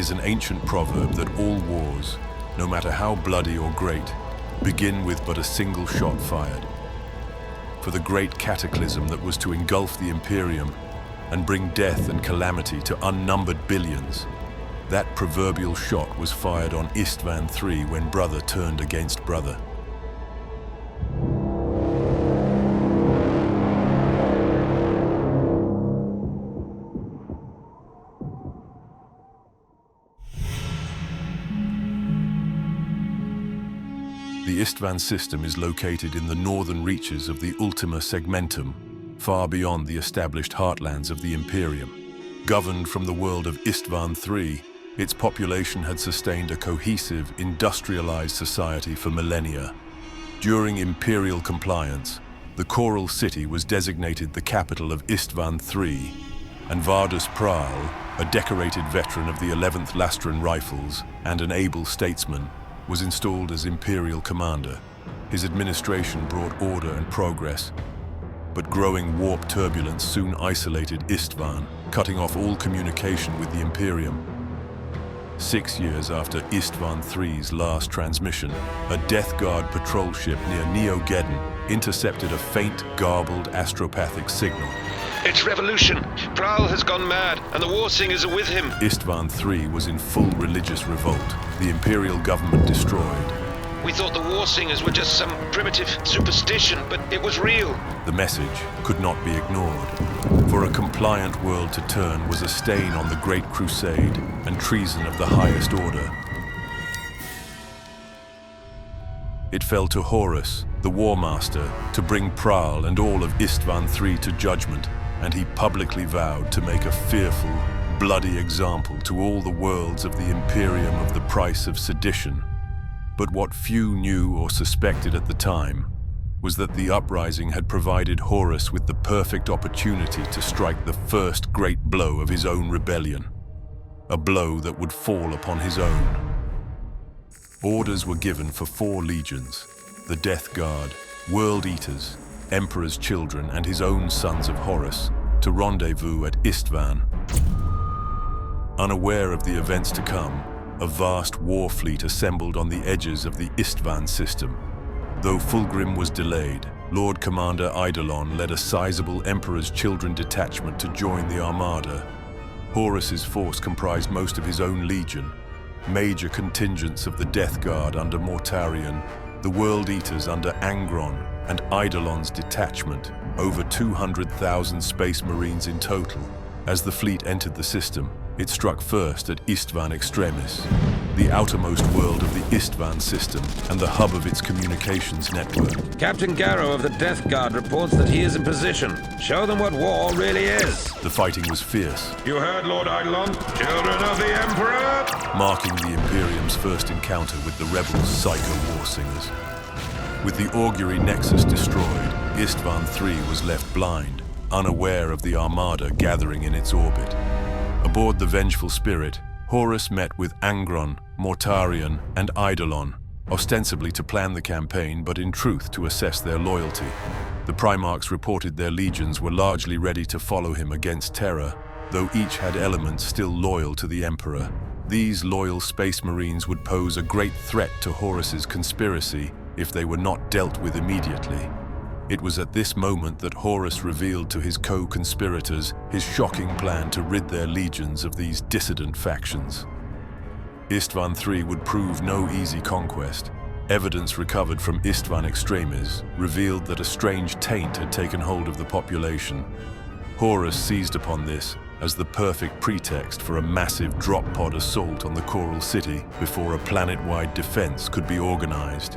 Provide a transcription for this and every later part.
is an ancient proverb that all wars, no matter how bloody or great, begin with but a single shot fired. For the great cataclysm that was to engulf the Imperium and bring death and calamity to unnumbered billions, that proverbial shot was fired on Isstvan III when brother turned against brother. The Isstvan system is located in the northern reaches of the Ultima Segmentum, far beyond the established heartlands of the Imperium. Governed from the world of Isstvan III, its population had sustained a cohesive, industrialized society for millennia. During Imperial compliance, the Choral City was designated the capital of Isstvan III, and Vardus Praal, a decorated veteran of the 11th Lastran Rifles and an able statesman, was installed as Imperial commander. His administration brought order and progress, but growing warp turbulence soon isolated Isstvan, cutting off all communication with the Imperium. 6 years after Isstvan III's last transmission, a Death Guard patrol ship near Neo-Geddon intercepted a faint, garbled astropathic signal. It's revolution! Praal has gone mad, and the war singers are with him! Isstvan III was in full religious revolt, the Imperial government destroyed. We thought the war singers were just some primitive superstition, but it was real. The message could not be ignored. For a compliant world to turn was a stain on the Great Crusade and treason of the highest order. It fell to Horus, the War Master, to bring Praal and all of Isstvan III to judgment, and he publicly vowed to make a fearful, bloody example to all the worlds of the Imperium of the price of sedition. But what few knew or suspected at the time was that the uprising had provided Horus with the perfect opportunity to strike the first great blow of his own rebellion, a blow that would fall upon his own. Orders were given for 4 legions, the Death Guard, World Eaters, Emperor's children, and his own sons of Horus, to rendezvous at Isstvan. Unaware of the events to come, a vast war fleet assembled on the edges of the Isstvan system. Though Fulgrim was delayed, Lord Commander Eidolon led a sizable Emperor's Children detachment to join the Armada. Horus's force comprised most of his own legion, major contingents of the Death Guard under Mortarion, the World Eaters under Angron, and Eidolon's detachment, over 200,000 Space Marines in total. As the fleet entered the system, it struck first at Isstvan Extremis, the outermost world of the Isstvan system and the hub of its communications network. Captain Garrow of the Death Guard reports that he is in position. Show them what war really is. The fighting was fierce. You heard, Lord Eidolon? Children of the Emperor! Marking the Imperium's first encounter with the rebel psycho war singers. With the augury nexus destroyed, Isstvan III was left blind, unaware of the Armada gathering in its orbit. Aboard the Vengeful Spirit, Horus met with Angron, Mortarion, and Eidolon, ostensibly to plan the campaign, but in truth to assess their loyalty. The Primarchs reported their legions were largely ready to follow him against Terra, though each had elements still loyal to the Emperor. These loyal Space Marines would pose a great threat to Horus's conspiracy if they were not dealt with immediately. It was at this moment that Horus revealed to his co-conspirators his shocking plan to rid their legions of these dissident factions. Isstvan III would prove no easy conquest. Evidence recovered from Isstvan Extremis revealed that a strange taint had taken hold of the population. Horus seized upon this as the perfect pretext for a massive drop-pod assault on the Choral City before a planet-wide defense could be organized.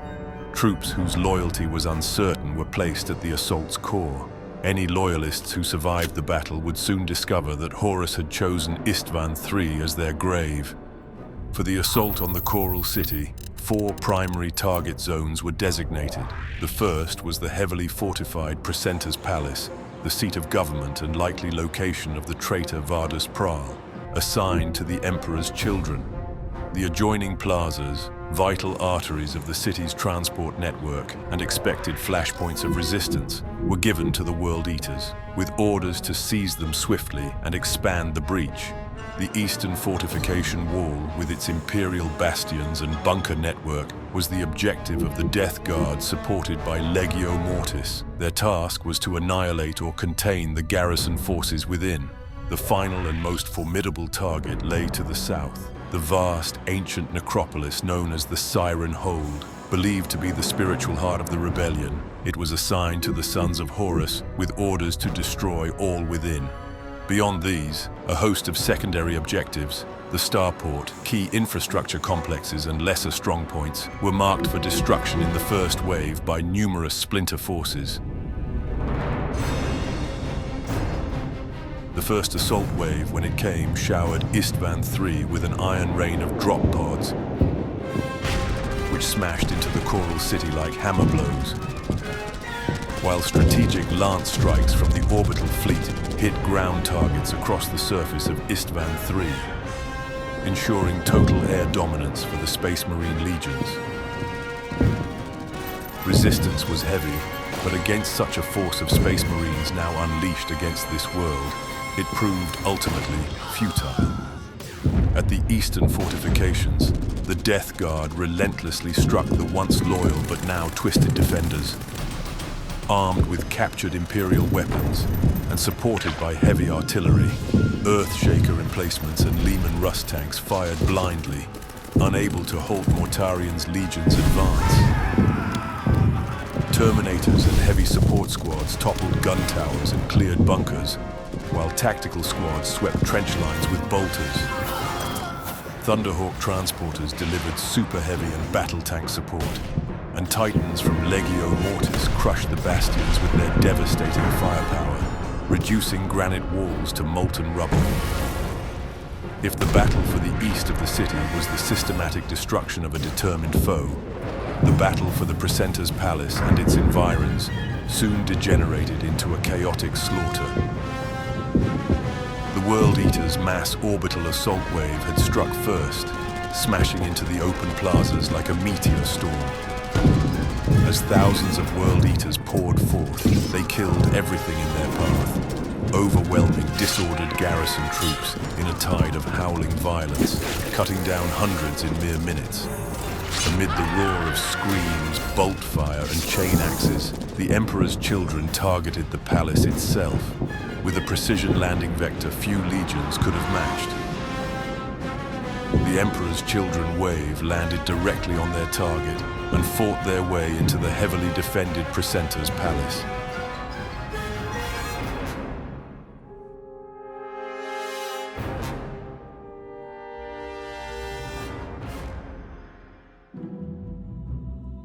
Troops whose loyalty was uncertain were placed at the assault's core. Any loyalists who survived the battle would soon discover that Horus had chosen Isstvan III as their grave. For the assault on the Choral City, 4 primary target zones were designated. The first was the heavily fortified Precentor's Palace, the seat of government and likely location of the traitor Vardus Praal, assigned to the Emperor's children. The adjoining plazas, vital arteries of the city's transport network and expected flashpoints of resistance, were given to the World Eaters, with orders to seize them swiftly and expand the breach. The eastern fortification wall, with its imperial bastions and bunker network, was the objective of the Death Guard supported by Legio Mortis. Their task was to annihilate or contain the garrison forces within. The final and most formidable target lay to the south, the vast, ancient necropolis known as the Siren Hold. Believed to be the spiritual heart of the rebellion, it was assigned to the sons of Horus with orders to destroy all within. Beyond these, a host of secondary objectives, the starport, key infrastructure complexes and lesser strongpoints, were marked for destruction in the first wave by numerous splinter forces. The first assault wave, when it came, showered Isstvan III with an iron rain of drop pods, which smashed into the Choral City like hammer blows, while strategic lance strikes from the orbital fleet hit ground targets across the surface of Isstvan III, ensuring total air dominance for the Space Marine legions. Resistance was heavy, but against such a force of Space Marines now unleashed against this world, it proved ultimately futile. At the eastern fortifications, the Death Guard relentlessly struck the once loyal but now twisted defenders. Armed with captured Imperial weapons and supported by heavy artillery, Earthshaker emplacements and Lehman Russ tanks fired blindly, unable to halt Mortarian's legion's advance. Terminators and heavy support squads toppled gun towers and cleared bunkers, while tactical squads swept trench lines with bolters. Thunderhawk transporters delivered super heavy and battle tank support, and Titans from Legio Mortis crushed the bastions with their devastating firepower, reducing granite walls to molten rubble. If the battle for the east of the city was the systematic destruction of a determined foe, the battle for the Precentor's Palace and its environs soon degenerated into a chaotic slaughter. The World Eater's mass orbital assault wave had struck first, smashing into the open plazas like a meteor storm. As thousands of World Eaters poured forth, they killed everything in their path, overwhelming disordered garrison troops in a tide of howling violence, cutting down hundreds in mere minutes. Amid the roar of screams, bolt fire, and chain axes, the Emperor's children targeted the palace itself, with a precision landing vector few legions could have matched. The Emperor's children wave landed directly on their target and fought their way into the heavily defended Precentor's Palace.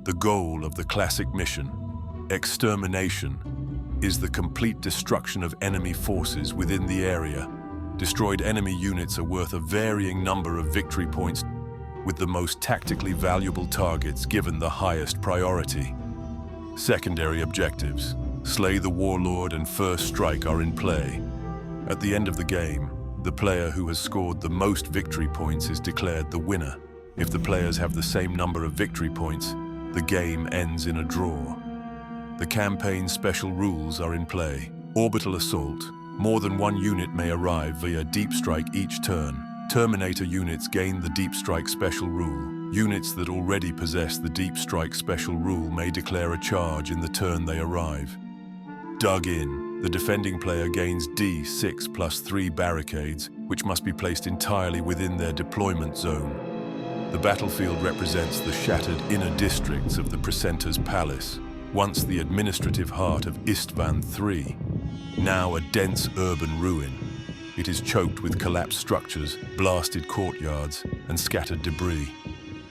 The goal of the classic mission, extermination, is the complete destruction of enemy forces within the area. Destroyed enemy units are worth a varying number of victory points, with the most tactically valuable targets given the highest priority. Secondary objectives, slay the warlord and first strike, are in play. At the end of the game, the player who has scored the most victory points is declared the winner. If the players have the same number of victory points, the game ends in a draw. The campaign's special rules are in play. Orbital assault. More than one unit may arrive via deep strike each turn. Terminator units gain the deep strike special rule. Units that already possess the deep strike special rule may declare a charge in the turn they arrive. Dug in. The defending player gains D6 plus 3 barricades, which must be placed entirely within their deployment zone. The battlefield represents the shattered inner districts of the Precentor's Palace, once the administrative heart of Isstvan III, now a dense urban ruin. It is choked with collapsed structures, blasted courtyards, and scattered debris.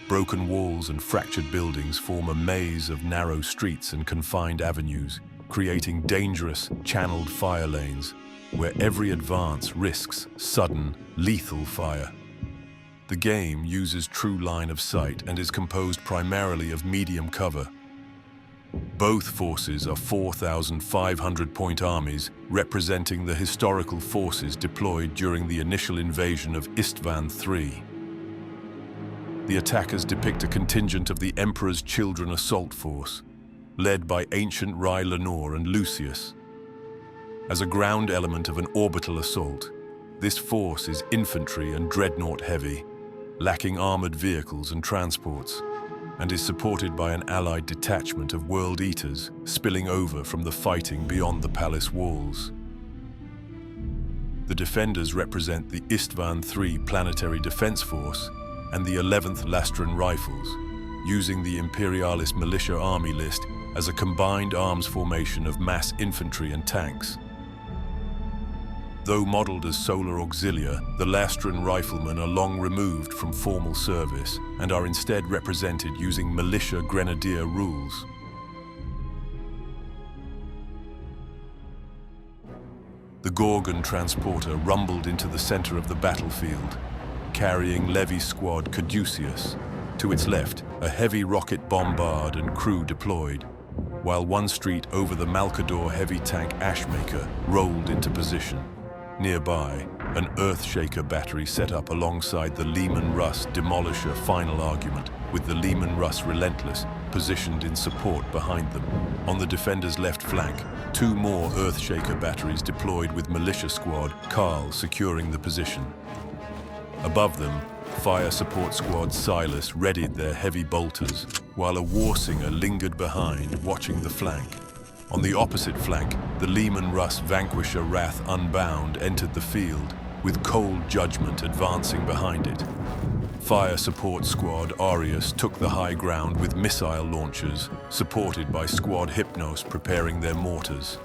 Broken walls and fractured buildings form a maze of narrow streets and confined avenues, creating dangerous, channeled fire lanes, where every advance risks sudden, lethal fire. The game uses true line of sight and is composed primarily of medium cover. Both forces are 4,500-point armies representing the historical forces deployed during the initial invasion of Isstvan III. The attackers depict a contingent of the Emperor's Children assault force, led by ancient Rai Lenore and Lucius. As a ground element of an orbital assault, This force is infantry and dreadnought heavy, lacking armored vehicles and transports, and is supported by an allied detachment of World Eaters spilling over from the fighting beyond the palace walls. The defenders represent the Isstvan III Planetary Defense Force and the 11th Lastran Rifles, using the Imperialist Militia Army list as a combined arms formation of mass infantry and tanks. Though modeled as solar auxilia, the Lastran Riflemen are long removed from formal service and are instead represented using militia grenadier rules. The Gorgon transporter rumbled into the center of the battlefield, carrying Levy Squad Caduceus. To its left, a heavy rocket bombard and crew deployed, while one street over the Malkador heavy tank Ashmaker rolled into position. Nearby, an Earthshaker battery set up alongside the Lehman Russ Demolisher final argument, with the Lehman Russ Relentless positioned in support behind them. On the defenders' left flank, 2 more Earthshaker batteries deployed with Militia Squad Carl securing the position. Above them, Fire Support Squad Silas readied their heavy bolters, while a Warsinger lingered behind, watching the flank. On the opposite flank, the Lehman Russ Vanquisher Wrath Unbound entered the field, with Cold Judgment advancing behind it. Fire Support Squad Aureus took the high ground with missile launchers, supported by Squad Hypnos preparing their mortars.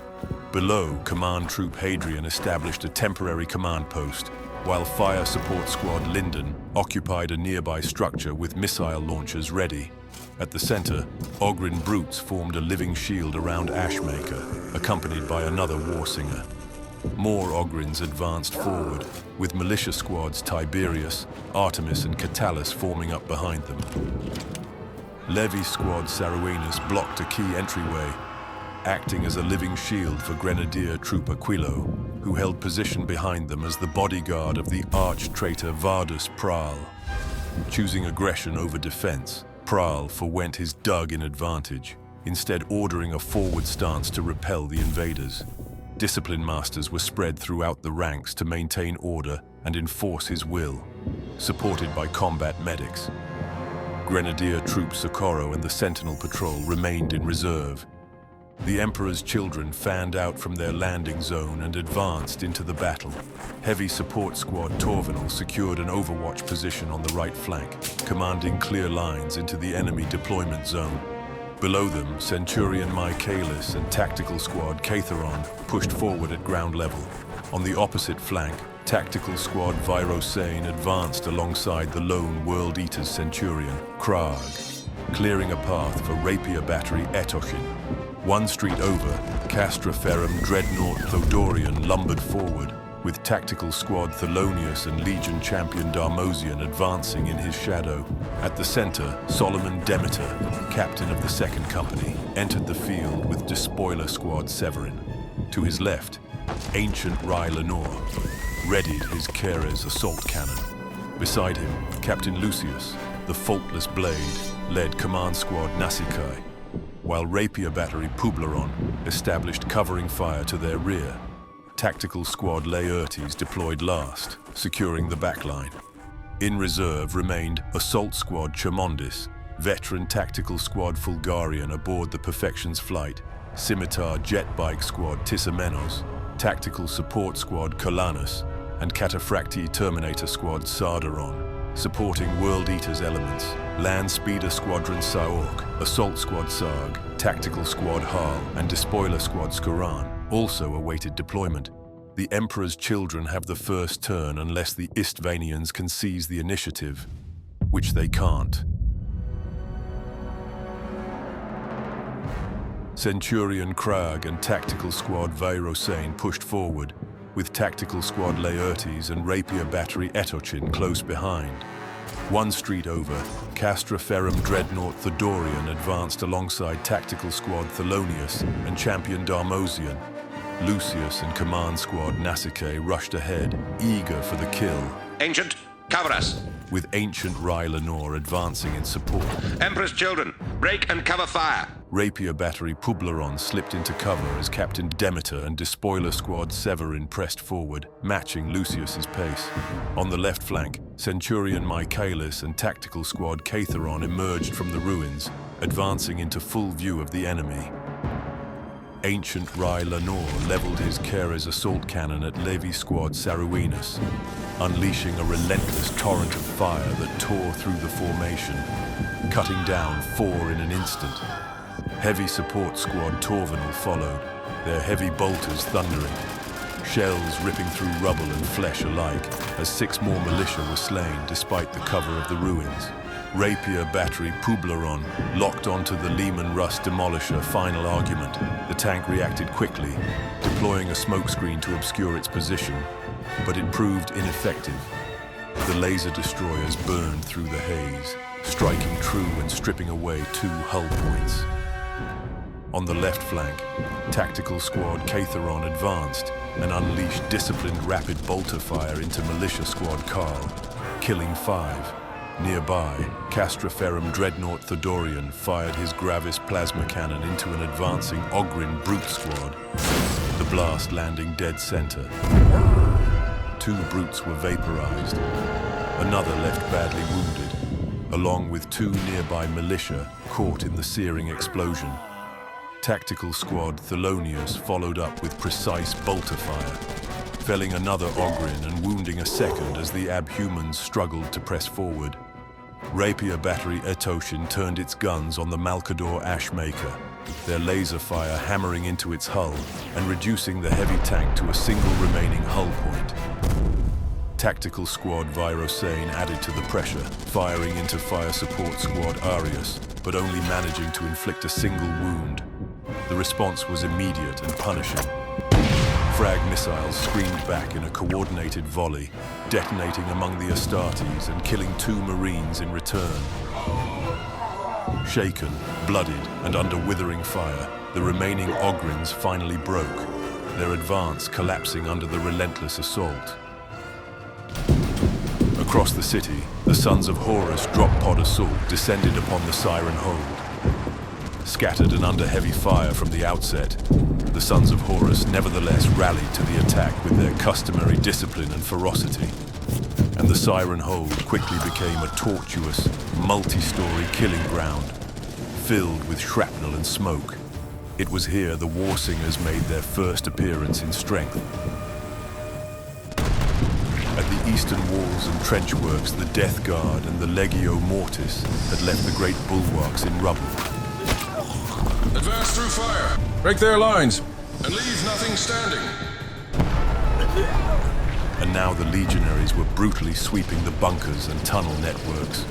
Below, Command Troop Hadrian established a temporary command post, while Fire Support Squad Linden occupied a nearby structure with missile launchers ready. At the center, Ogryn Brutes formed a living shield around Ashmaker, accompanied by another Warsinger. More Ogryns advanced forward, with militia squads Tiberius, Artemis and Catullus forming up behind them. Levy Squad Saruenus blocked a key entryway, acting as a living shield for Grenadier Troop Aquilo, who held position behind them as the bodyguard of the arch-traitor Vardus Pral. Choosing aggression over defense, Pral forwent his dug in advantage, instead ordering a forward stance to repel the invaders. Discipline masters were spread throughout the ranks to maintain order and enforce his will, supported by combat medics. Grenadier Troop Socorro and the Sentinel Patrol remained in reserve. The Emperor's children fanned out from their landing zone and advanced into the battle. Heavy Support Squad Torvinal secured an overwatch position on the right flank, commanding clear lines into the enemy deployment zone. Below them, Centurion Michaelis and Tactical Squad Catheron pushed forward at ground level. On the opposite flank, Tactical Squad Virosane advanced alongside the lone World Eaters Centurion, Krag, clearing a path for Rapier Battery Etochin. One street over, Castroferum Dreadnought Thodorian lumbered forward, with Tactical Squad Thelonius and Legion Champion Darmosian advancing in his shadow. At the center, Solomon Demeter, captain of the 2nd Company, entered the field with Despoiler Squad Severin. To his left, Ancient Rai Lenore readied his Keres assault cannon. Beside him, Captain Lucius, the Faultless Blade, led Command Squad Nasikai, while Rapier Battery Publeron established covering fire to their rear. Tactical Squad Laertes deployed last, securing the backline. In reserve remained Assault Squad Chamondis, veteran Tactical Squad Fulgarian aboard the Perfection's flight, Scimitar Jetbike Squad Tissamenos, Tactical Support Squad Colanus, and Cataphracti Terminator Squad Sardaron, supporting World Eaters elements, Land Speeder Squadron Saork, Assault Squad Sarg, Tactical Squad Harl, and Despoiler Squad Skuran also awaited deployment. The Emperor's children have the first turn unless the Isstvanians can seize the initiative, which they can't. Centurion Krag and Tactical Squad Virosane pushed forward, with Tactical Squad Laertes and Rapier Battery Etochin close behind. One street over, Castroferum Dreadnought Thodorian advanced alongside Tactical Squad Thelonius and Champion Darmosian. Lucius and Command Squad Nasikai rushed ahead, eager for the kill. Ancient, cover us! With Ancient Rai Lenore advancing in support. Emperor's children, break and cover fire! Rapier Battery Publeron slipped into cover as Captain Demeter and Despoiler Squad Severin pressed forward, matching Lucius's pace. On the left flank, Centurion Michaelis and Tactical Squad Catheron emerged from the ruins, advancing into full view of the enemy. Ancient Rai Lenore leveled his Keres assault cannon at Levi Squad Saruenus, unleashing a relentless torrent of fire that tore through the formation, cutting down 4 in an instant. Heavy support squad Torvenal followed, their heavy bolters thundering, shells ripping through rubble and flesh alike, as 6 more militia were slain despite the cover of the ruins. Rapier Battery Publeron locked onto the Lehman Russ Demolisher final argument. The tank reacted quickly, deploying a smokescreen to obscure its position, but it proved ineffective. The laser destroyers burned through the haze, striking true and stripping away 2 hull points. On the left flank, Tactical Squad Catheron advanced and unleashed disciplined rapid bolter fire into Militia Squad Carl, killing 5. Nearby, Castroferum Dreadnought Thedorian fired his Gravis plasma cannon into an advancing Ogrin Brute Squad, the blast landing dead center. 2 brutes were vaporized. Another left badly wounded, along with 2 nearby militia caught in the searing explosion. Tactical Squad Thelonius followed up with precise bolter fire, felling another Ogrin and wounding a second as the Abhumans struggled to press forward. Rapier Battery Etoshin turned its guns on the Malkador Ashmaker, their laser fire hammering into its hull and reducing the heavy tank to a single remaining hull point. Tactical Squad Virosane added to the pressure, firing into Fire Support Squad Arius, but only managing to inflict a single wound. The response was immediate and punishing. Frag missiles screamed back in a coordinated volley, detonating among the Astartes and killing 2 Marines in return. Shaken, bloodied, and under withering fire, the remaining Ogrins finally broke, their advance collapsing under the relentless assault. Across the city, the Sons of Horus drop pod assault descended upon the Siren Hold. Scattered and under heavy fire from the outset, the Sons of Horus nevertheless rallied to the attack with their customary discipline and ferocity, and the Siren Hold quickly became a tortuous, multi-story killing ground, filled with shrapnel and smoke. It was here the War Singers made their first appearance in strength. At the eastern walls and trench works, the Death Guard and the Legio Mortis had left the great bulwarks in rubble. Advance through fire. Break their lines. And leave nothing standing. And now the legionaries were brutally sweeping the bunkers and tunnel networks.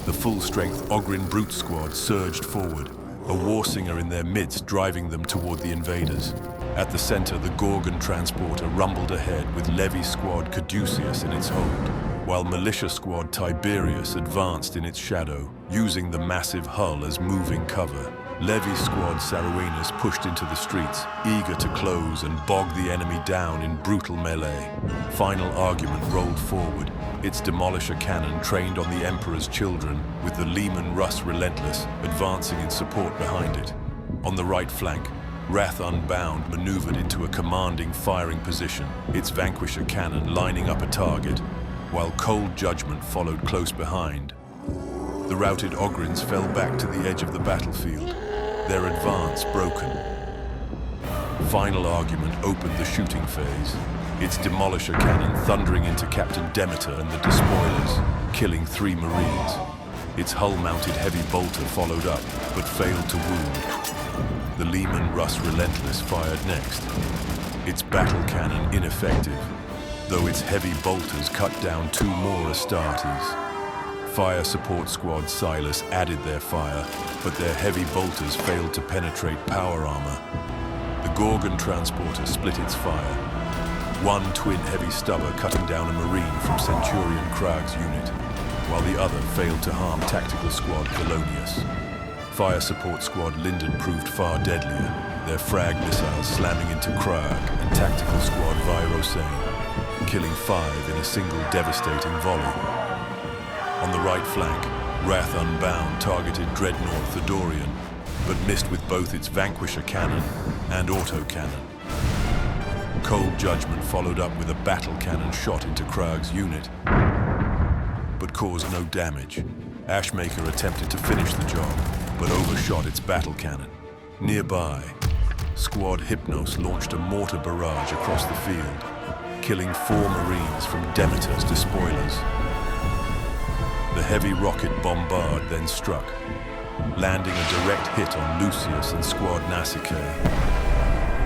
The full-strength Ogrin Brute Squad surged forward, a Warsinger in their midst driving them toward the invaders. At the center, the Gorgon transporter rumbled ahead with Levy Squad Caduceus in its hold, while Militia Squad Tiberius advanced in its shadow, using the massive hull as moving cover. Levy Squad Saruenus pushed into the streets, eager to close and bog the enemy down in brutal melee. Final argument rolled forward, its Demolisher cannon trained on the Emperor's children, with the Lehman Russ Relentless advancing in support behind it. On the right flank, Wrath Unbound maneuvered into a commanding firing position, its Vanquisher cannon lining up a target, while Cold Judgment followed close behind. The routed Ogrins fell back to the edge of the battlefield, their advance broken. Final argument opened the shooting phase, its Demolisher cannon thundering into Captain Demeter and the Despoilers, killing 3 Marines. Its hull-mounted heavy bolter followed up, but failed to wound. The Lehman Russ Relentless fired next, its battle cannon ineffective, though its heavy bolters cut down 2 more Astartes. Fire Support Squad Silas added their fire, but their heavy bolters failed to penetrate power armor. The Gorgon transporter split its fire, 1 twin heavy stubber cutting down a Marine from Centurion Krag's unit, while the other failed to harm Tactical Squad Thelonius. Fire Support Squad Linden proved far deadlier, their frag missiles slamming into Krag and Tactical Squad Virosane. killing 5 in a single devastating volley. On the right flank, Wrath Unbound targeted Dreadnought Thedorian, but missed with both its Vanquisher cannon and autocannon. Cold Judgment followed up with a battle cannon shot into Krag's unit, but caused no damage. Ashmaker attempted to finish the job, but overshot its battle cannon. Nearby, Squad Hypnos launched a mortar barrage across the field, killing 4 Marines from Demeter's despoilers. The heavy rocket bombard then struck, landing a direct hit on Lucius and Squad Nasicae.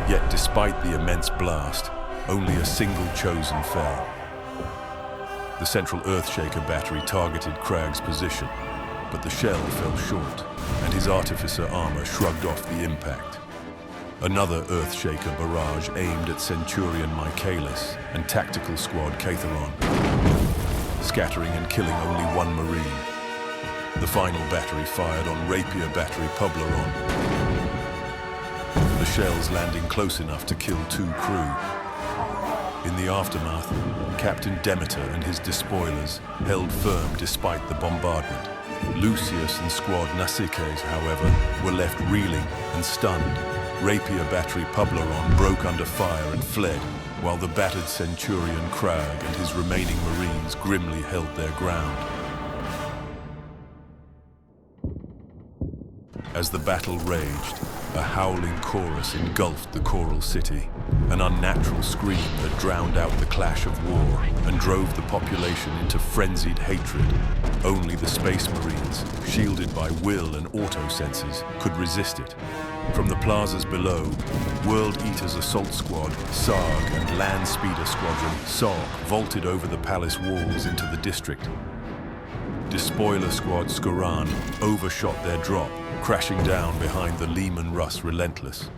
Yet despite the immense blast, only a single Chosen fell. The Central Earthshaker battery targeted Krag's position, but the shell fell short, and his Artificer armor shrugged off the impact. Another Earthshaker barrage aimed at Centurion Michaelis and Tactical Squad Catheron, scattering and killing only 1 Marine. The final battery fired on Rapier Battery Poblaron, the shells landing close enough to kill 2 crew. In the aftermath, Captain Demeter and his despoilers held firm despite the bombardment. Lucius and Squad Nasicae, however, were left reeling and stunned. Rapier Battery Poblaron broke under fire and fled, while the battered Centurion Krag and his remaining Marines grimly held their ground. As the battle raged, a howling chorus engulfed the Choral City, an unnatural scream that drowned out the clash of war and drove the population into frenzied hatred. Only the Space Marines, shielded by will and auto-sensors, could resist it. From the plazas below, World Eater's Assault Squad, SARG, and Land Speeder Squadron, SOG, vaulted over the palace walls into the district. Despoiler Squad Skoran overshot their drop, crashing down behind the Lehman Russ Relentless.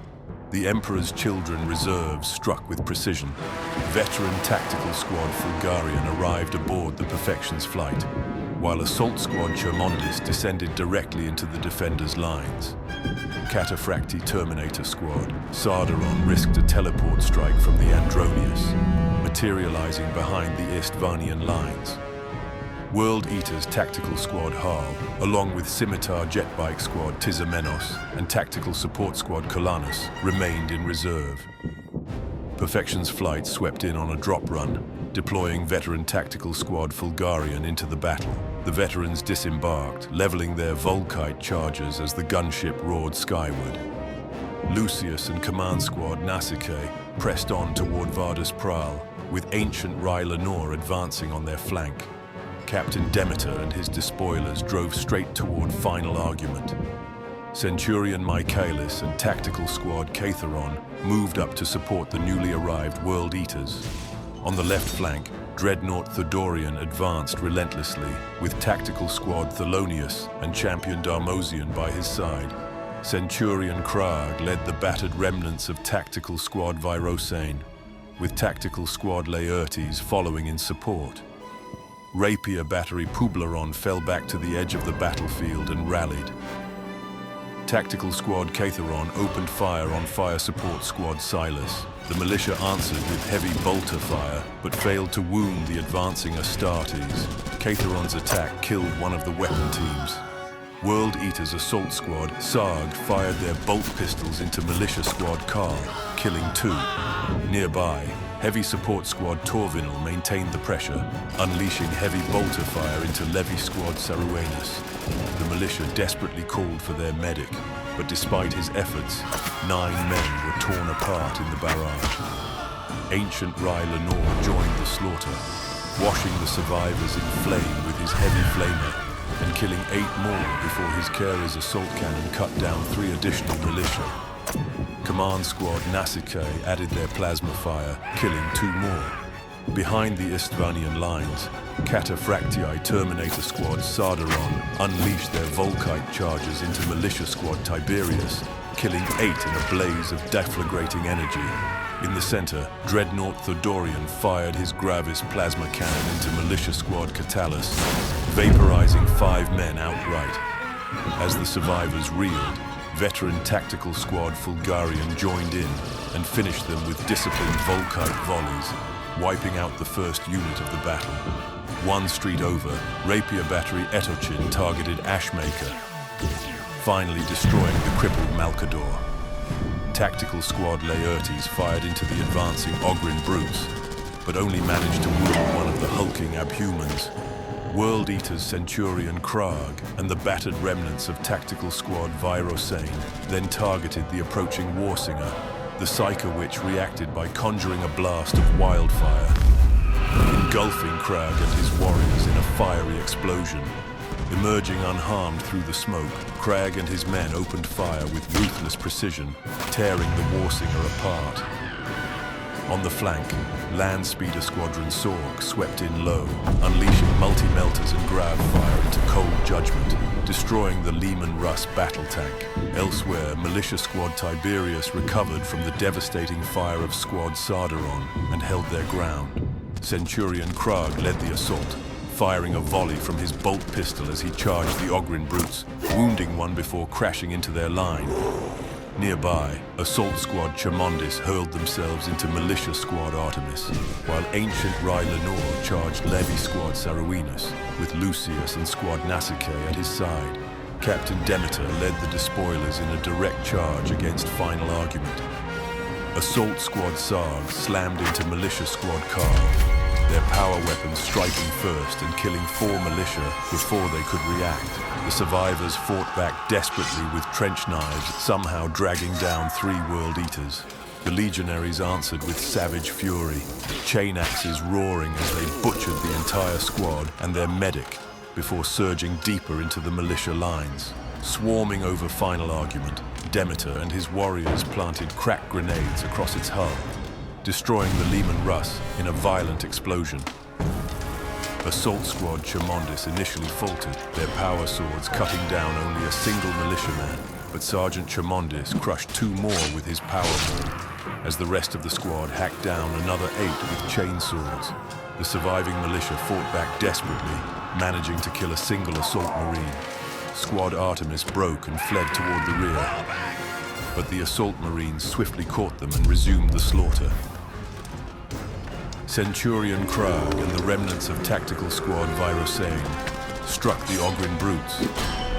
The Emperor's Children reserves struck with precision. Veteran Tactical Squad Fulgarian arrived aboard the Perfection's flight, while Assault Squad Chermondis descended directly into the defenders' lines. Cataphracti Terminator Squad Sardaron risked a teleport strike from the Andronius, materializing behind the Istvanian lines. World Eater's Tactical Squad Harl, along with Scimitar Jetbike Squad Tizamenos and Tactical Support Squad Kolanus, remained in reserve. Perfection's flight swept in on a drop run, deploying Veteran Tactical Squad Fulgarian into the battle. The veterans disembarked, leveling their Volkite chargers as the gunship roared skyward. Lucius and Command Squad Nasicae pressed on toward Vardus Pral, with Ancient Rai Lenore advancing on their flank. Captain Demeter and his despoilers drove straight toward Final Argument. Centurion Michaelis and Tactical Squad Catheron moved up to support the newly arrived World Eaters. On the left flank, Dreadnought Thedorian advanced relentlessly, with Tactical Squad Thelonious and Champion Darmosian by his side. Centurion Krag led the battered remnants of Tactical Squad Virosane, with Tactical Squad Laertes following in support. Rapier Battery Poblaron fell back to the edge of the battlefield and rallied. Tactical Squad Catheron opened fire on Fire Support Squad Silas. The militia answered with heavy bolter fire, but failed to wound the advancing Astartes. Catheron's attack killed one of the weapon teams. World Eater's Assault Squad, SARG, fired their bolt pistols into Militia Squad Karl, killing 2. Nearby, Heavy Support Squad Torvinel maintained the pressure, unleashing heavy bolter fire into Levy Squad Saruenus. The militia desperately called for their medic, but despite his efforts, 9 men were torn apart in the barrage. Ancient Rai Lenore joined the slaughter, washing the survivors in flame with his heavy flamer, and killing 8 more before his carrier's assault cannon cut down 3 additional militia. Command Squad Nasicae added their plasma fire, killing 2 more. Behind the Istvanian lines, Cataphractii Terminator Squad Sardaron unleashed their Volkite charges into Militia Squad Tiberius, killing 8 in a blaze of deflagrating energy. In the center, Dreadnought Thedorian fired his Gravis plasma cannon into Militia Squad Catalyst, vaporizing 5 men outright. As the survivors reeled, Veteran Tactical Squad Fulgarian joined in and finished them with disciplined Volkite volleys. wiping out the first unit of the battle. One street over, Rapier Battery Etochin targeted Ashmaker, finally destroying the crippled Malkador. Tactical Squad Laertes fired into the advancing Ogryn brutes, but only managed to wound one of the hulking Abhumans. World Eaters Centurion Krag and the battered remnants of Tactical Squad Virosane then targeted the approaching Warsinger. The Psyker Witch reacted by conjuring a blast of wildfire, engulfing Krag and his warriors in a fiery explosion. Emerging unharmed through the smoke, Krag and his men opened fire with ruthless precision, tearing the Warsinger apart. On the flank, Land Speeder Squadron Sorg swept in low, unleashing multi-melters and grav fire into cold judgment, destroying the Lehman Russ battle tank. Elsewhere, Militia Squad Tiberius recovered from the devastating fire of Squad Sardaron and held their ground. Centurion Krag led the assault, firing a volley from his bolt pistol as he charged the Ogryn brutes, wounding one before crashing into their line. Nearby, Assault Squad Chamondis hurled themselves into Militia Squad Artemis, while Ancient Rai Lenore charged Levy Squad Saruinus, with Lucius and Squad Nasicae at his side. Captain Demeter led the despoilers in a direct charge against Final Argument. Assault Squad Sarg slammed into Militia Squad Karl, their power weapons striking first and killing 4 militia before they could react. The survivors fought back desperately with trench knives, somehow dragging down 3 World Eaters. The legionaries answered with savage fury, chain axes roaring as they butchered the entire squad and their medic before surging deeper into the militia lines. Swarming over Final Argument, Demeter and his warriors planted crack grenades across its hull, destroying the Lehman Russ in a violent explosion. Assault Squad Chamondis initially faltered, their power swords cutting down only a single militiaman, but Sergeant Chamondis crushed 2 more with his power maul, as the rest of the squad hacked down another 8 with chainsaws. The surviving militia fought back desperately, managing to kill a single assault marine. Squad Artemis broke and fled toward the rear, but the assault marines swiftly caught them and resumed the slaughter. Centurion Krag and the remnants of Tactical Squad Virosane struck the Ogryn brutes,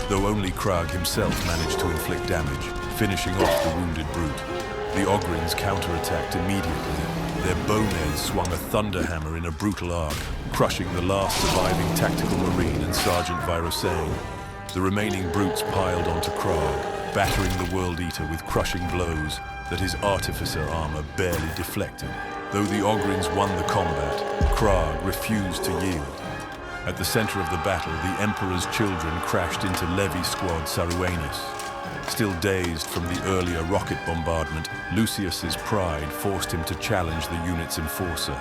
though only Krag himself managed to inflict damage, finishing off the wounded brute. The Ogryns counterattacked immediately. Their boneheads swung a thunderhammer in a brutal arc, crushing the last surviving Tactical Marine and Sergeant Virosane. The remaining brutes piled onto Krag, battering the World Eater with crushing blows that his artificer armor barely deflected. Though the Ogryns won the combat, Krag refused to yield. At the center of the battle, the Emperor's children crashed into Levy Squad Saruenus. Still dazed from the earlier rocket bombardment, Lucius's pride forced him to challenge the unit's enforcer.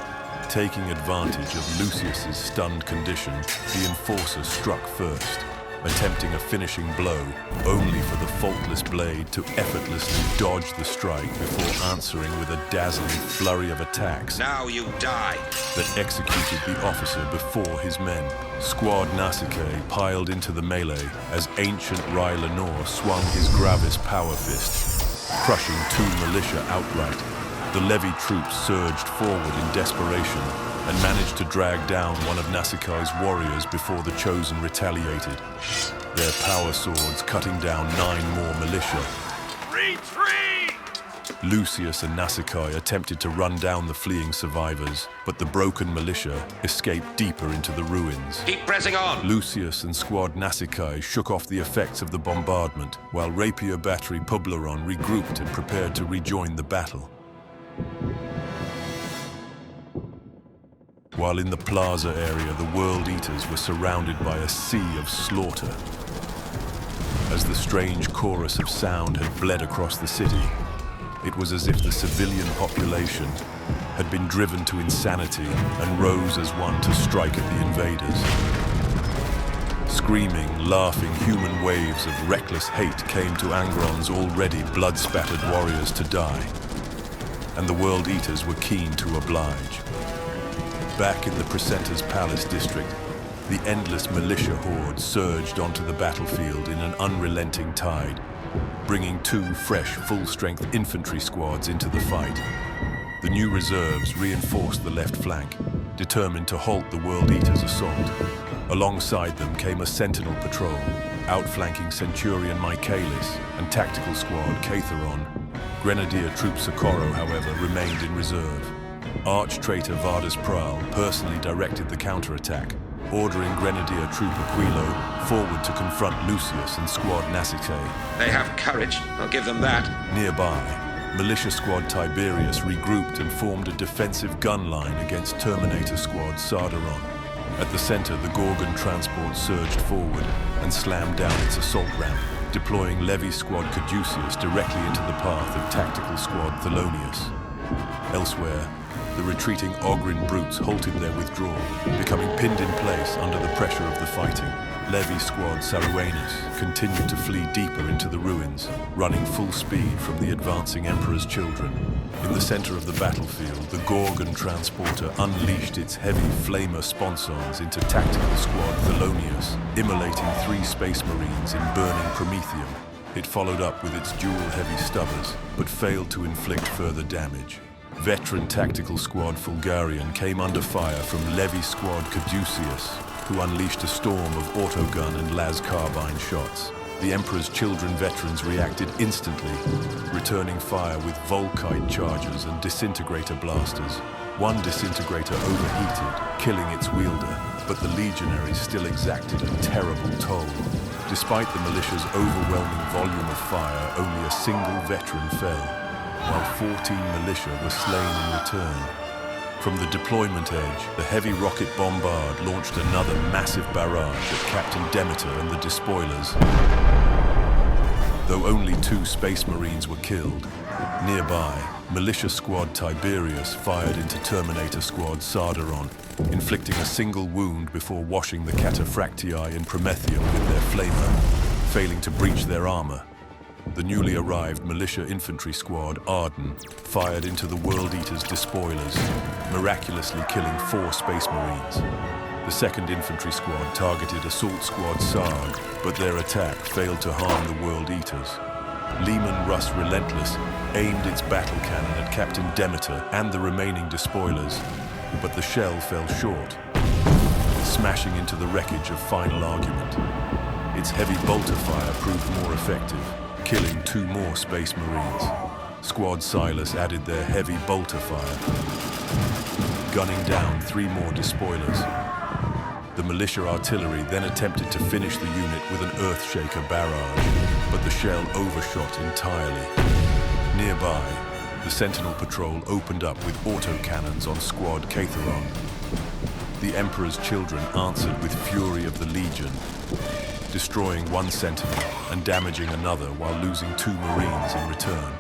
Taking advantage of Lucius's stunned condition, the enforcer struck first, attempting a finishing blow, only for the faultless blade to effortlessly dodge the strike before answering with a dazzling flurry of attacks. Now you die! That executed the officer before his men. Squad Nasicae piled into the melee as Ancient Rai Lenore swung his Gravis power fist, crushing 2 militia outright. The Levy troops surged forward in desperation and managed to drag down one of Nasicae's warriors before the Chosen retaliated, their power swords cutting down 9 more militia. Retreat! Lucius and Nasicae attempted to run down the fleeing survivors, but the broken militia escaped deeper into the ruins. Keep pressing on! Lucius and Squad Nasicae shook off the effects of the bombardment, while Rapier Battery Publeron regrouped and prepared to rejoin the battle. While in the plaza area, the World Eaters were surrounded by a sea of slaughter. As the strange chorus of sound had bled across the city, it was as if the civilian population had been driven to insanity and rose as one to strike at the invaders. Screaming, laughing human waves of reckless hate came to Angron's already blood-spattered warriors to die, and the World Eaters were keen to oblige. Back in the Precentor's Palace district, the endless militia horde surged onto the battlefield in an unrelenting tide, bringing 2 fresh, full-strength infantry squads into the fight. The new reserves reinforced the left flank, determined to halt the World Eater's assault. Alongside them came a sentinel patrol, outflanking Centurion Michaelis and tactical squad Catheron. Grenadier Troop Socorro, however, remained in reserve. Arch-traitor Vardus Pral personally directed the counterattack, ordering Grenadier Troop Aquilo forward to confront Lucius and Squad Nasicae. They have courage, I'll give them that. Nearby, Militia Squad Tiberius regrouped and formed a defensive gun line against Terminator Squad Sardaron. At the center, the Gorgon transport surged forward and slammed down its assault ramp, deploying Levy Squad Caduceus directly into the path of Tactical Squad Thelonious. Elsewhere, the retreating Ogrin brutes halted their withdrawal, becoming pinned in place under the pressure of the fighting. Levy Squad Saruanus continued to flee deeper into the ruins, running full speed from the advancing Emperor's children. In the center of the battlefield, the Gorgon transporter unleashed its heavy flamer sponsons into Tactical Squad Thelonious, immolating 3 Space Marines in burning Promethium. It followed up with its dual heavy stubbers, but failed to inflict further damage. Veteran Tactical Squad Fulgarian came under fire from Levy Squad Caduceus, who unleashed a storm of autogun and las carbine shots. The Emperor's children veterans reacted instantly, returning fire with Volkite charges and disintegrator blasters. One disintegrator overheated, killing its wielder, but the legionaries still exacted a terrible toll. Despite the militia's overwhelming volume of fire, only a single veteran fell, while 14 militia were slain in return. From the deployment edge, the heavy rocket bombard launched another massive barrage at Captain Demeter and the despoilers. Though only 2 Space Marines were killed, nearby, Militia Squad Tiberius fired into Terminator Squad Sardaron, inflicting a single wound before washing the Cataphractii in Promethium with their flamer, failing to breach their armor. The newly arrived Militia Infantry Squad, Arden, fired into the World Eater's despoilers, miraculously killing 4 Space Marines. The 2nd Infantry Squad targeted Assault Squad Sarg, but their attack failed to harm the World Eaters. Leman Russ Relentless aimed its battle cannon at Captain Demeter and the remaining despoilers, but the shell fell short, smashing into the wreckage of Final Argument. Its heavy bolter fire proved more effective, killing 2 more Space Marines. Squad Silas added their heavy bolter fire, gunning down 3 more despoilers. The militia artillery then attempted to finish the unit with an Earthshaker barrage, but the shell overshot entirely. Nearby, the Sentinel Patrol opened up with autocannons on Squad Catheron. The Emperor's children answered with fury of the Legion, destroying 1 Sentinel and damaging another while losing 2 Marines in return.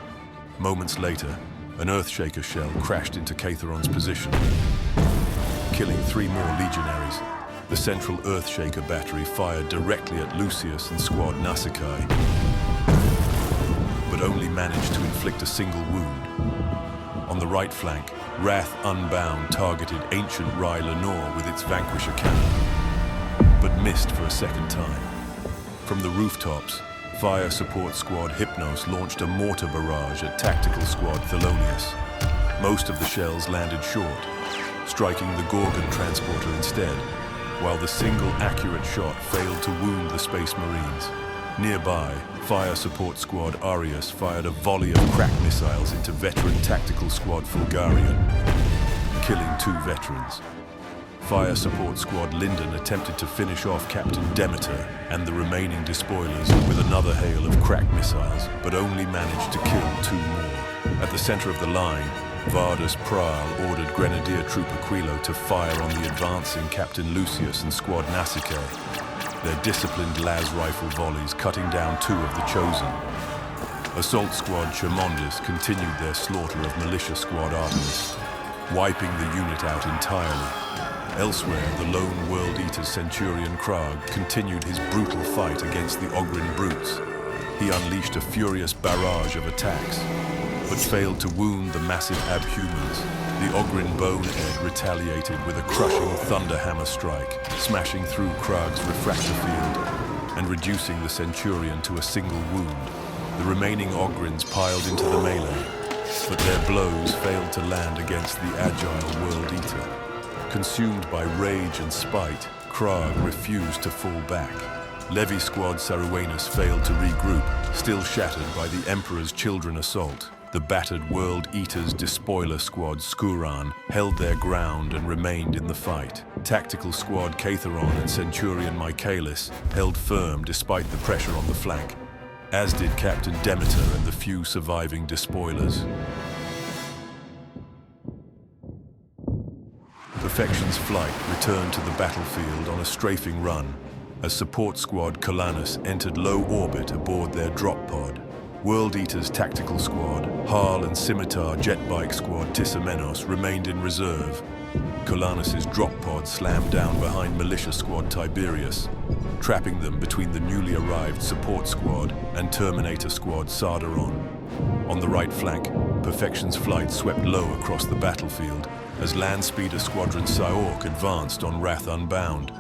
Moments later, an Earthshaker shell crashed into Catheron's position, killing 3 more legionaries. The central Earthshaker battery fired directly at Lucius and Squad Nasicae, but only managed to inflict a single wound. On the right flank, Wrath Unbound targeted ancient Rye Lenore with its Vanquisher cannon, but missed for a second time. From the rooftops, Fire Support Squad Hypnos launched a mortar barrage at Tactical Squad Thelonious. Most of the shells landed short, striking the Gorgon transporter instead, while the single accurate shot failed to wound the Space Marines. Nearby, Fire Support Squad Arius fired a volley of crack missiles into veteran Tactical Squad Fulgarian, killing 2 veterans. Fire Support Squad Linden attempted to finish off Captain Demeter and the remaining despoilers with another hail of crack missiles, but only managed to kill 2 more. At the center of the line, Vardus Pral ordered Grenadier Troop Aquilo to fire on the advancing Captain Lucius and Squad Nasicae, their disciplined las rifle volleys cutting down 2 of the Chosen. Assault Squad Chermondis continued their slaughter of Militia Squad Artemis, wiping the unit out entirely. Elsewhere, the lone World Eater Centurion Krag continued his brutal fight against the Ogrin brutes. He unleashed a furious barrage of attacks, but failed to wound the massive abhumans. The Ogrin Bonehead retaliated with a crushing Thunderhammer strike, smashing through Krag's refractor field and reducing the Centurion to a single wound. The remaining Ogrins piled into the melee, but their blows failed to land against the agile World Eater. Consumed by rage and spite, Krag refused to fall back. Levy Squad Saruenus failed to regroup, still shattered by the Emperor's Children assault. The battered World Eater's Despoiler Squad Skuran held their ground and remained in the fight. Tactical Squad Catheron and Centurion Michaelis held firm despite the pressure on the flank, as did Captain Demeter and the few surviving Despoilers. Perfection's flight returned to the battlefield on a strafing run as support squad Calanus entered low orbit aboard their drop pod. World Eater's tactical squad, Harl and Scimitar jetbike squad Tissamenos remained in reserve. Calanus's drop pod slammed down behind militia squad Tiberius, trapping them between the newly arrived support squad and Terminator squad Sardaron. On the right flank, Perfection's flight swept low across the battlefield as Land Speeder Squadron Saork advanced on Wrath Unbound.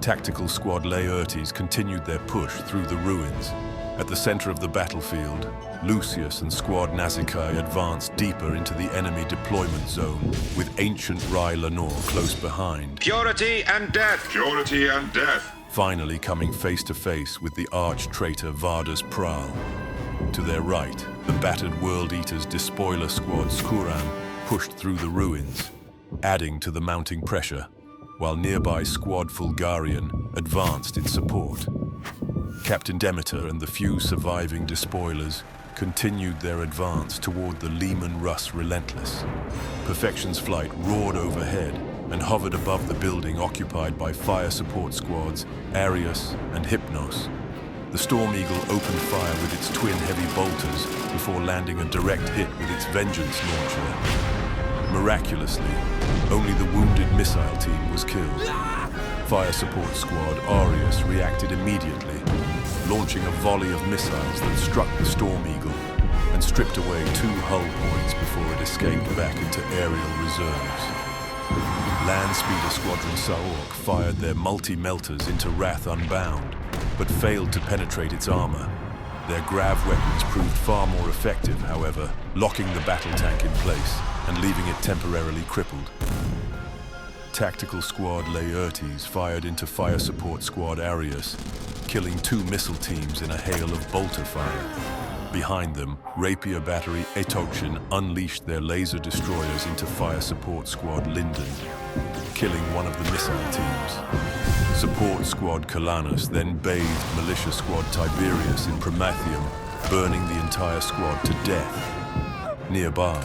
Tactical squad Laertes continued their push through the ruins. At the center of the battlefield, Lucius and Squad Nazikai advanced deeper into the enemy deployment zone, with ancient Rai Lenore close behind. Purity and death! Purity and death! Finally coming face to face with the arch-traitor Varda's Pral. To their right, the battered World Eater's Despoiler Squad Skuran pushed through the ruins, adding to the mounting pressure, while nearby Squad Fulgarian advanced in support. Captain Demeter and the few surviving Despoilers continued their advance toward the Lehman Russ Relentless. Perfection's flight roared overhead and hovered above the building occupied by fire support squads Arius and Hypnos. The Storm Eagle opened fire with its twin heavy bolters before landing a direct hit with its Vengeance launcher. Miraculously, only the wounded missile team was killed. Fire support squad Arius reacted immediately, launching a volley of missiles that struck the Storm Eagle and stripped away 2 hull points before it escaped back into aerial reserves. Land Speeder Squadron Saork fired their multi-melters into Wrath Unbound, but failed to penetrate its armor. Their grav weapons proved far more effective, however, locking the battle tank in place and leaving it temporarily crippled. Tactical Squad Laertes fired into Fire Support Squad Arius, killing 2 missile teams in a hail of bolter fire. Behind them, Rapier Battery Etokshin unleashed their laser destroyers into Fire Support Squad Linden, killing one of the missile teams. Support Squad Calanus then bathed Militia Squad Tiberius in Promethium, burning the entire squad to death. Nearby,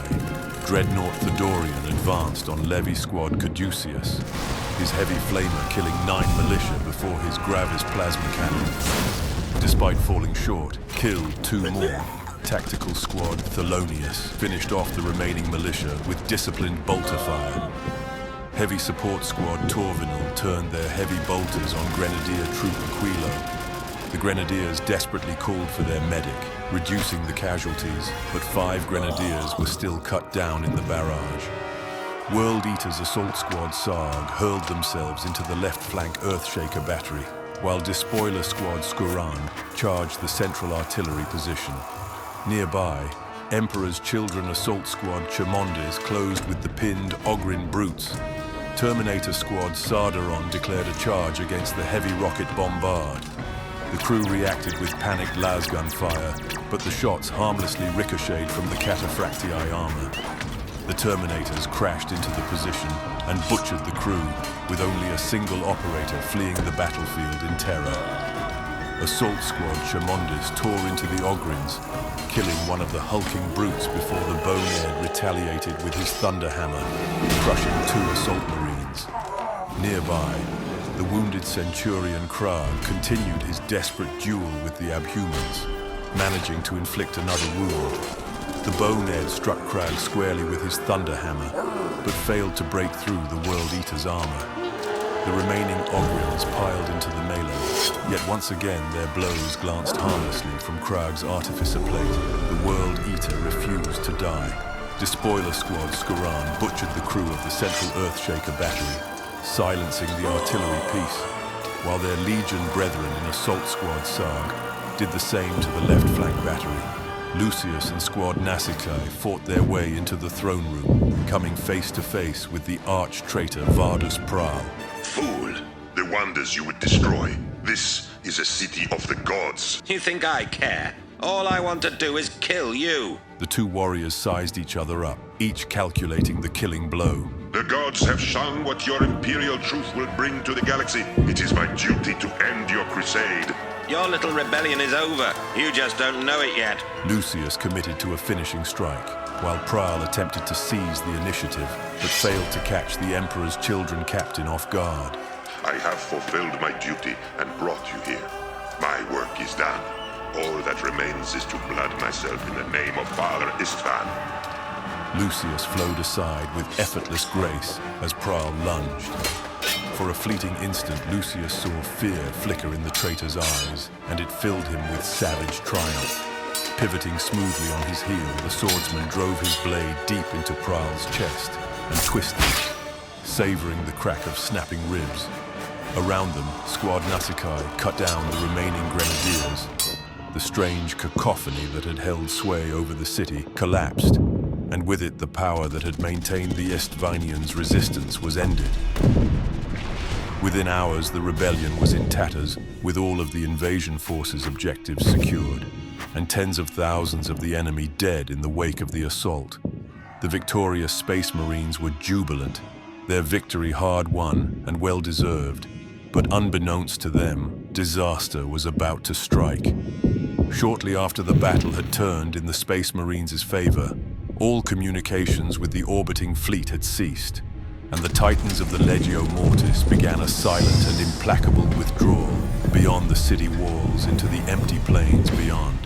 Dreadnought Thedorian advanced on Levy Squad Caduceus, his heavy flamer killing 9 militia before his Gravis plasma cannon. Despite falling short, killed 2 more. Tactical Squad Thelonius finished off the remaining militia with disciplined bolter fire. Heavy Support Squad Torvinal turned their heavy bolters on Grenadier Troop Aquilo. The Grenadiers desperately called for their medic, reducing the casualties, but 5 Grenadiers were still cut down in the barrage. World Eater's Assault Squad Sarg hurled themselves into the left flank Earthshaker battery, while Despoiler Squad Skuran charged the central artillery position. Nearby, Emperor's Children Assault Squad Chamondes closed with the pinned Ogrin Brutes. Terminator Squad Sardaron declared a charge against the heavy rocket bombard. The crew reacted with panicked lasgun fire, but the shots harmlessly ricocheted from the Cataphractii armor. The Terminators crashed into the position and butchered the crew, with only a single operator fleeing the battlefield in terror. Assault Squad Chamondes tore into the Ogrins, killing one of the hulking brutes before the Bonehead retaliated with his Thunderhammer, crushing 2 assault marines. Nearby, the wounded Centurion Krag continued his desperate duel with the Abhumans, managing to inflict another wound. The Bonehead struck Krag squarely with his Thunderhammer, but failed to break through the World Eater's armor. The remaining Ogrins piled into the melee, yet once again their blows glanced harmlessly from Krag's Artificer plate. The World Eater refused to die. Despoiler Squad Skuran butchered the crew of the Central Earthshaker battery, silencing the artillery piece, while their Legion brethren in Assault Squad Sarg did the same to the left flank battery. Lucius and Squad Nasicae fought their way into the throne room, coming face to face with the arch-traitor Vardus Pral. Fool! The wonders you would destroy. This is a city of the gods. You think I care? All I want to do is kill you. The two warriors sized each other up, each calculating the killing blow. The gods have shown what your imperial truth will bring to the galaxy. It is my duty to end your crusade. Your little rebellion is over. You just don't know it yet. Lucius committed to a finishing strike, while Pral attempted to seize the initiative, but failed to catch the Emperor's children captain off guard. I have fulfilled my duty and brought you here. My work is done. All that remains is to blood myself in the name of Father Isstvan. Lucius flowed aside with effortless grace as Pral lunged. For a fleeting instant, Lucius saw fear flicker in the traitor's eyes, and it filled him with savage triumph. Pivoting smoothly on his heel, the swordsman drove his blade deep into Pral's chest and twisted, savoring the crack of snapping ribs. Around them, Squad Nasicae cut down the remaining grenadiers. The strange cacophony that had held sway over the city collapsed, and with it the power that had maintained the Istvanians' resistance was ended. Within hours, the rebellion was in tatters, with all of the invasion force's objectives secured, and tens of thousands of the enemy dead in the wake of the assault. The victorious Space Marines were jubilant, their victory hard won and well-deserved. But unbeknownst to them, disaster was about to strike. Shortly after the battle had turned in the Space Marines' favor, all communications with the orbiting fleet had ceased, and the Titans of the Legio Mortis began a silent and implacable withdrawal beyond the city walls into the empty plains beyond.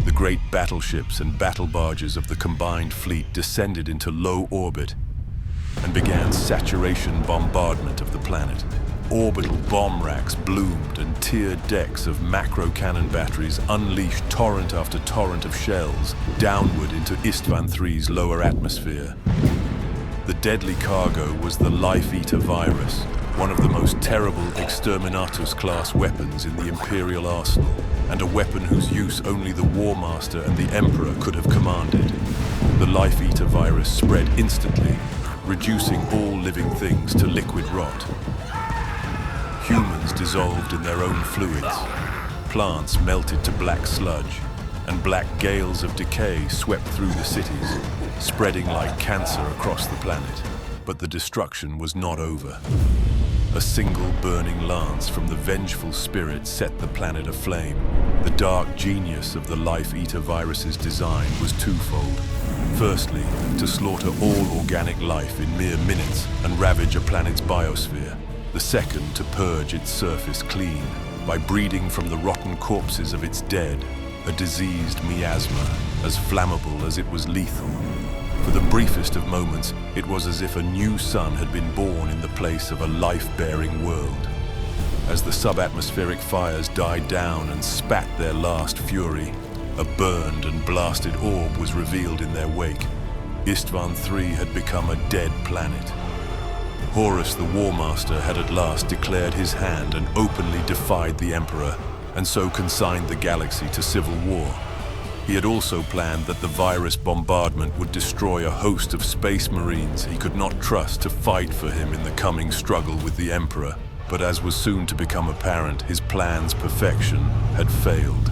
The great battleships and battle barges of the combined fleet descended into low orbit and began saturation bombardment of the planet. Orbital bomb racks bloomed, and tiered decks of macro cannon batteries unleashed torrent after torrent of shells downward into Isstvan III's lower atmosphere. The deadly cargo was the Life-Eater virus, one of the most terrible Exterminatus-class weapons in the Imperial arsenal, and a weapon whose use only the War Master and the Emperor could have commanded. The Life-Eater virus spread instantly, reducing all living things to liquid rot. Humans dissolved in their own fluids, plants melted to black sludge, and black gales of decay swept through the cities, spreading like cancer across the planet. But the destruction was not over. A single burning lance from the vengeful spirit set the planet aflame. The dark genius of the Life-Eater virus's design was twofold. Firstly, to slaughter all organic life in mere minutes and ravage a planet's biosphere. The second, to purge its surface clean by breeding from the rotten corpses of its dead a diseased miasma as flammable as it was lethal. For the briefest of moments, it was as if a new sun had been born in the place of a life-bearing world. As the subatmospheric fires died down and spat their last fury, a burned and blasted orb was revealed in their wake. Isstvan III had become a dead planet. Horus the War Master had at last declared his hand and openly defied the Emperor, and so consigned the galaxy to civil war. He had also planned that the virus bombardment would destroy a host of Space Marines he could not trust to fight for him in the coming struggle with the Emperor. But as was soon to become apparent, his plan's perfection had failed.